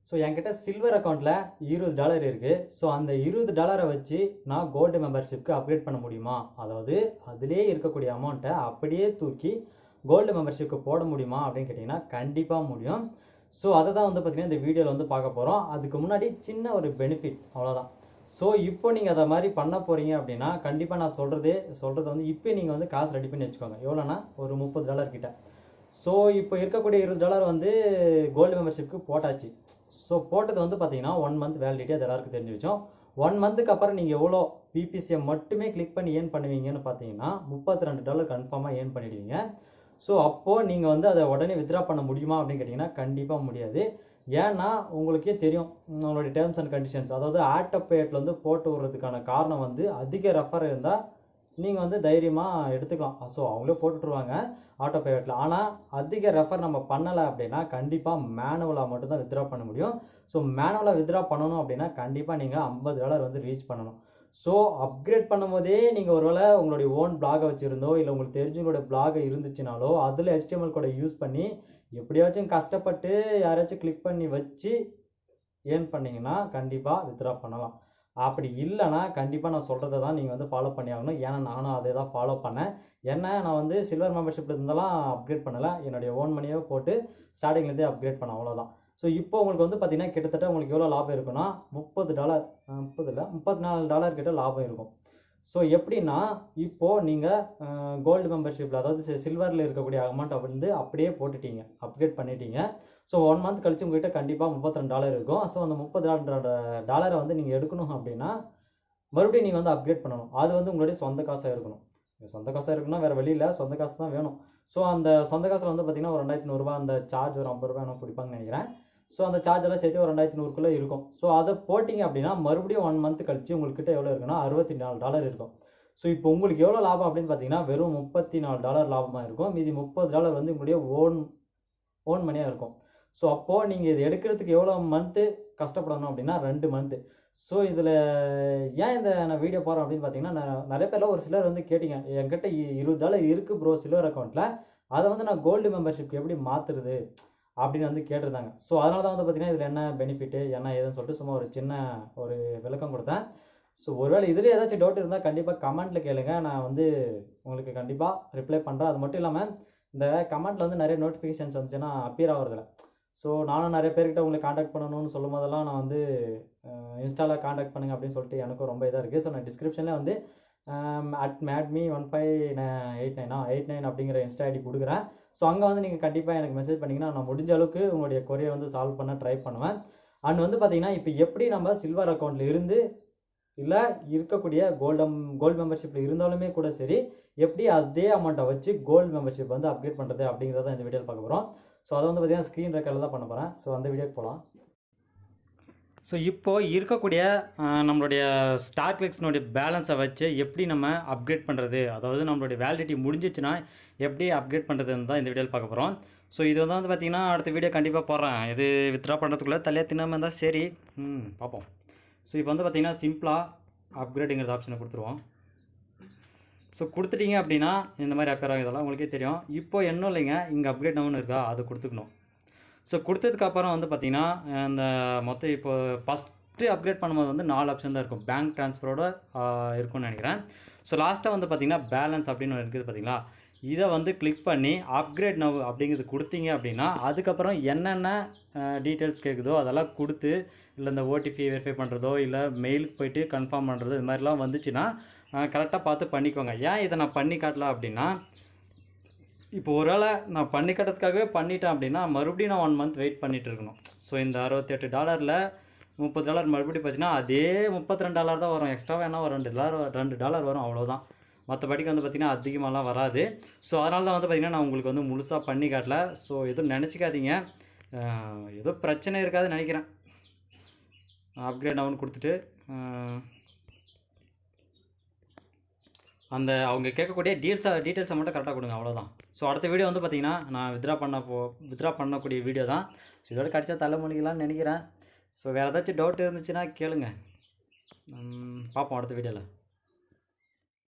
So என்கிட்ட silver அக்கௌண்ட்டில் $20 இருக்குது. ஸோ அந்த $20 வச்சு நான் கோல்டு மெம்பர்ஷிப்க்கு அப்கிரேட் பண்ண முடியுமா? அதாவது அதிலே இருக்கக்கூடிய அமௌண்ட்டை அப்படியே தூக்கி கோல்டு மெம்பர்ஷிப்க்கு போட முடியுமா அப்படின்னு கேட்டிங்கன்னா கண்டிப்பாக முடியும். ஸோ அதை தான் வந்து பார்த்திங்கன்னா இந்த வீடியோவில் வந்து பார்க்க போகிறோம். அதுக்கு முன்னாடி சின்ன ஒரு பெனிஃபிட் அவ்வளோதான். ஸோ இப்போ நீங்கள் அதை மாதிரி பண்ண போகிறீங்க அப்படின்னா கண்டிப்பாக நான் சொல்கிறது வந்து இப்போ நீங்கள் வந்து காசு ரெடி பண்ணி வச்சுக்கோங்க. எவ்வளோனா ஒரு $30 கிட்ட. ஸோ இப்போ இருக்கக்கூடிய $20 வந்து கோல்டு மெம்பர்ஷிப்க்கு போட்டாச்சு. ஸோ போட்டது வந்து பார்த்தீங்கன்னா 1 மந்த் வேலிடிட்டி, அது எல்லாருக்கும் தெரிஞ்சு வச்சோம். 1 மந்த்துக்கு அப்புறம் நீங்கள் எவ்வளோ பிபிசியை மட்டுமே கிளிக் பண்ணி ஏர்ன் பண்ணுவீங்கன்னு பார்த்தீங்கன்னா $32 கன்ஃபார்மாக ஏர்ன் பண்ணிடுவீங்க. ஸோ அப்போது நீங்கள் வந்து அதை உடனே வித்ட்ரா பண்ண முடியுமா அப்படின்னு கேட்டிங்கன்னா கண்டிப்பாக முடியாது. ஏன்னா உங்களுக்கே தெரியும் உங்களுடைய டேர்ம்ஸ் அண்ட் கண்டிஷன்ஸ், அதாவது ஆட்டோபேட்டில் வந்து போட்டு விடுறதுக்கான காரணம் வந்து அதிக ரெஃபர் இருந்தால் நீங்கள் வந்து தைரியமாக எடுத்துக்கலாம். ஸோ அவங்களே போட்டுட்ருவாங்க ஆட்டோபேட்டில். ஆனால் அதிக ரெஃபர் நம்ம பண்ணலை அப்படின்னா கண்டிப்பாக மேனுவலாக மட்டும்தான் வித்ட்ரா பண்ண முடியும். ஸோ மேனுவலாக வித்ட்ரா பண்ணணும் அப்படின்னா கண்டிப்பாக நீங்கள் $50 வந்து ரீச் பண்ணணும். ஸோ அப்கிரேட் பண்ணும் போதே நீங்கள் ஒருவேளை உங்களுடைய ஓன் பிளாகை வச்சுருந்தோ இல்லை உங்களுக்கு தெரிஞ்சவங்களுடைய பிளாகை இருந்துச்சுனாலோ அதில் HTML கோடை யூஸ் பண்ணி எப்படியாச்சும் கஷ்டப்பட்டு யாராச்சும் கிளிக் பண்ணி வச்சு ஏர்ன் பண்ணிங்கன்னா கண்டிப்பாக வித்ட்ரா பண்ணலாம். அப்படி இல்லைனா கண்டிப்பாக நான் சொல்கிறத தான் நீங்கள் வந்து ஃபாலோ பண்ணி ஆகணும். ஏன்னா நானும் அதே தான் ஃபாலோ பண்ணேன். ஏன்னா நான் வந்து சில்வர் மெம்பர்ஷிப்பில் இருந்தெல்லாம் அப்கிரேட் பண்ணலை, என்னுடைய ஓன் மணியை போட்டு ஸ்டார்டிங்லேருந்தே அப்கிரேட் பண்ணேன், அவ்வளோதான். ஸோ இப்போ உங்களுக்கு வந்து பார்த்தீங்கன்னா கிட்டத்தட்ட உங்களுக்கு எவ்வளோ லாபம் இருக்குன்னா $34 கிட்ட லாபம் இருக்கும். ஸோ எப்படின்னா இப்போது நீங்கள் கோல்டு மெம்பர்ஷிப்பில், அதாவது சில்வரில் இருக்கக்கூடிய அமௌண்ட்டை வந்து அப்படியே போட்டுட்டீங்க, அப்கிரேட் பண்ணிட்டீங்க. ஸோ 1 மந்த் கழிச்சு உங்கள்கிட்ட கண்டிப்பாக $32 இருக்கும். ஸோ அந்த $32 வந்து நீங்கள் எடுக்கணும் அப்படின்னா மறுபடியும் நீங்கள் வந்து அப்கிரேட் பண்ணணும். அது வந்து உங்களுடைய சொந்த காசாக இருக்கணும். சொந்த காசாக இருக்குன்னா வேறு வழி இல்லை, சொந்த காசு தான் வேணும். ஸோ அந்த சொந்த காசில் வந்து பார்த்திங்கன்னா ஒரு $2100, அந்த சார்ஜ் ஒரு $50 எனக்கு பிடிப்பாங்கன்னு நினைக்கிறேன். ஸோ அந்த சார்ஜெல்லாம் சேர்த்து ஒரு $2100 இருக்கும். ஸோ அதை போட்டிங்க அப்படின்னா மறுபடியும் 1 மந்த் கழிச்சு உங்கள்கிட்ட எவ்வளோ இருக்குன்னா $64 இருக்கும். ஸோ இப்போ உங்களுக்கு எவ்வளோ லாபம் அப்படின்னு பார்த்தீங்கன்னா வெறும் $34 லாபமாக இருக்கும். மீதி $30 வந்து உங்களுடைய ஓன் மணியாக இருக்கும். ஸோ அப்போது நீங்கள் இது எடுக்கிறதுக்கு எவ்வளோ மந்த்து கஷ்டப்படணும் அப்படின்னா 2 மந்த்து. ஸோ இதில் ஏன் நான் வீடியோ போகிறேன் அப்படின்னு பார்த்தீங்கன்னா நிறைய பேரில் ஒரு சிலர் வந்து கேட்டிங்க, என்கிட்ட $20 இருக்குது ப்ரோ சில்வர் அக்கௌண்ட்டில், அதை வந்து நான் கோல்டு மெம்பர்ஷிப்க்கு எப்படி மாற்றுறது அப்படின்னு வந்து கேட்டிருந்தாங்க. ஸோ அதனால தான் வந்து பார்த்தீங்கன்னா இதில் என்ன பெனிஃபிட்டு என்ன ஏதுன்னு சொல்லிட்டு சும்மா ஒரு சின்ன ஒரு விளக்கம் கொடுத்தேன். ஸோ ஒருவேளை இதில் ஏதாச்சும் டவுட் இருந்தால் கண்டிப்பாக கமெண்ட்டில் கேளுங்க, நான் வந்து உங்களுக்கு கண்டிப்பாக ரிப்ளை பண்ணுறேன். அது மட்டும் இல்லாமல் இந்த கமெண்ட்டில் வந்து நிறைய நோட்டிஃபிகேஷன்ஸ் வந்துச்சுன்னா அப்பியர் ஆகிறதில்ல. ஸோ நானும் நிறைய பேர்கிட்ட உங்களை காண்டாக்ட் பண்ணணும்னு சொல்லும் போதெல்லாம் நான் வந்து இன்ஸ்டாவில் காண்டாக்ட் பண்ணுங்க அப்படின்னு சொல்லிட்டு எனக்கும் ரொம்ப இதாக இருக்குது. ஸோ நான் டிஸ்கிரிப்ஷனில் வந்து @madme1589 அப்படிங்கிற இன்ஸ்டா ஐடி கொடுக்குறேன். ஸோ அங்கே வந்து நீங்கள் கண்டிப்பாக எனக்கு மெசேஜ் பண்ணிங்கன்னா நான் முடிஞ்ச அளவுக்கு உங்களுடைய கொரியை வந்து சால்வ் பண்ண ட்ரை பண்ணுவேன். அண்ட் வந்து பார்த்தீங்கன்னா இப்போ எப்படி நம்ம சில்வர் அக்கௌண்ட்டில் இருந்து இல்லை இருக்கக்கூடிய கோல்டு மெம்பர்ஷிப்பில் இருந்தாலுமே கூட சரி, எப்படி அதே அமௌண்ட்டை வச்சு கோல்டு மெம்பர்ஷிப் வந்து அப்கிரேட் பண்ணுறது அப்படிங்கிறத இந்த வீடியோவில் பார்க்க போகிறோம். ஸோ அதை வந்து பார்த்தீங்கன்னா ஸ்க்ரீன் ரெக்கார்டில் தான் பண்ண போகிறேன். ஸோ அந்த வீடியோக்கு போகலாம். ஸோ இப்போது இருக்கக்கூடிய நம்மளுடைய ஸ்டார்க்லிக்ஸ்னுடைய பேலன்ஸை வச்சு எப்படி நம்ம அப்கிரேட் பண்ணுறது, அதாவது நம்மளுடைய வேலிடிட்டி முடிஞ்சிச்சுன்னா எப்படி அப்கிரேட் பண்ணுறதுன்னு தான் இந்த வீடியோவில் பார்க்க போகிறோம். ஸோ இது வந்து பார்த்திங்கன்னா அடுத்த வீடியோ கண்டிப்பாக போடுறேன். இது வித்ட்ரா பண்ணுறதுக்குள்ளே தலையாக தின்னாமல் இருந்தால் சரி, பார்ப்போம். ஸோ இப்போ வந்து பார்த்திங்கன்னா சிம்பிளாக அப்கிரேடுங்கிற ஆப்ஷனை கொடுத்துருவோம். ஸோ கொடுத்துட்டிங்க அப்படின்னா இந்த மாதிரி அப்பியர் ஆகும், இதெல்லாம் உங்களுக்கே தெரியும். இப்போ என்ன இல்லைங்க, இங்கே அப்கிரேட் நவுன்னு இருக்கா, அது கொடுத்துக்கணும். ஸோ கொடுத்ததுக்கப்புறம் வந்து பார்த்திங்கன்னா இந்த மொத்தம் இப்போ ஃபஸ்ட்டு அப்கிரேட் பண்ணும்போது வந்து 4 ஆப்ஷன் தான் இருக்கும். பேங்க் ட்ரான்ஸ்ஃபரோட இருக்கும்னு நினைக்கிறேன். ஸோ லாஸ்ட்டாக வந்து பார்த்திங்கன்னா பேலன்ஸ் அப்படின்னு ஒன்று இருக்குது பார்த்திங்களா, இதை வந்து கிளிக் பண்ணி அப்கிரேட் நவ் அப்படிங்கிறது கொடுத்தீங்க அப்படின்னா அதுக்கப்புறம் என்னென்ன டீட்டெயில்ஸ் கேட்குதோ அதெல்லாம் கொடுத்து, இல்லை இந்த ஓடிபி வெரிஃபை பண்ணுறதோ இல்லை மெயிலுக்கு போய்ட்டு கன்ஃபார்ம் பண்ணுறதோ இது மாதிரிலாம் வந்துச்சுன்னா கரெக்டாக பார்த்து பண்ணிக்கோங்க. ஏன் இதை நான் பண்ணி காட்டலாம் அப்படின்னா, இப்போ ஒருவேளை நான் பண்ணி காட்டுறதுக்காகவே பண்ணிட்டேன் அப்படின்னா மறுபடியும் நான் 1 மந்த் வெயிட் பண்ணிகிட்டு இருக்கணும். ஸோ இந்த $68 $30 மறுபடியும் போச்சுன்னா அதே $32 தான் வரும். எக்ஸ்ட்ராவாக என்ன ஒரு $2 வரும், அவ்வளோதான். மற்றபடிக்கு வந்து பார்த்திங்கன்னா அதிகமாகலாம் வராது. ஸோ அதனால தான் வந்து பார்த்திங்கன்னா நான் உங்களுக்கு வந்து முழுசாக பண்ணி காட்டல. ஸோ எதுவும் நினச்சிக்காதீங்க, ஏதோ பிரச்சனை இருக்காதுன்னு நினைக்கிறேன். அப்கிரேட் ஆகுன்னு கொடுத்துட்டு அந்த அவங்க கேட்கக்கூடிய டீட்டெயில்ஸை மட்டும் கரெக்டாக கொடுங்க, அவ்வளோதான். ஸோ அடுத்த வீடியோ வந்து பார்த்திங்கன்னா நான் வித்ட்ரா பண்ணக்கூடிய வீடியோ தான். ஸோ இதோட கடைசியாக தலை முடிக்கலாம்னு நினைக்கிறேன். ஸோ வேறு ஏதாச்சும் டவுட் இருந்துச்சுன்னா கேளுங்க, பார்ப்போம் அடுத்த வீடியோவில்.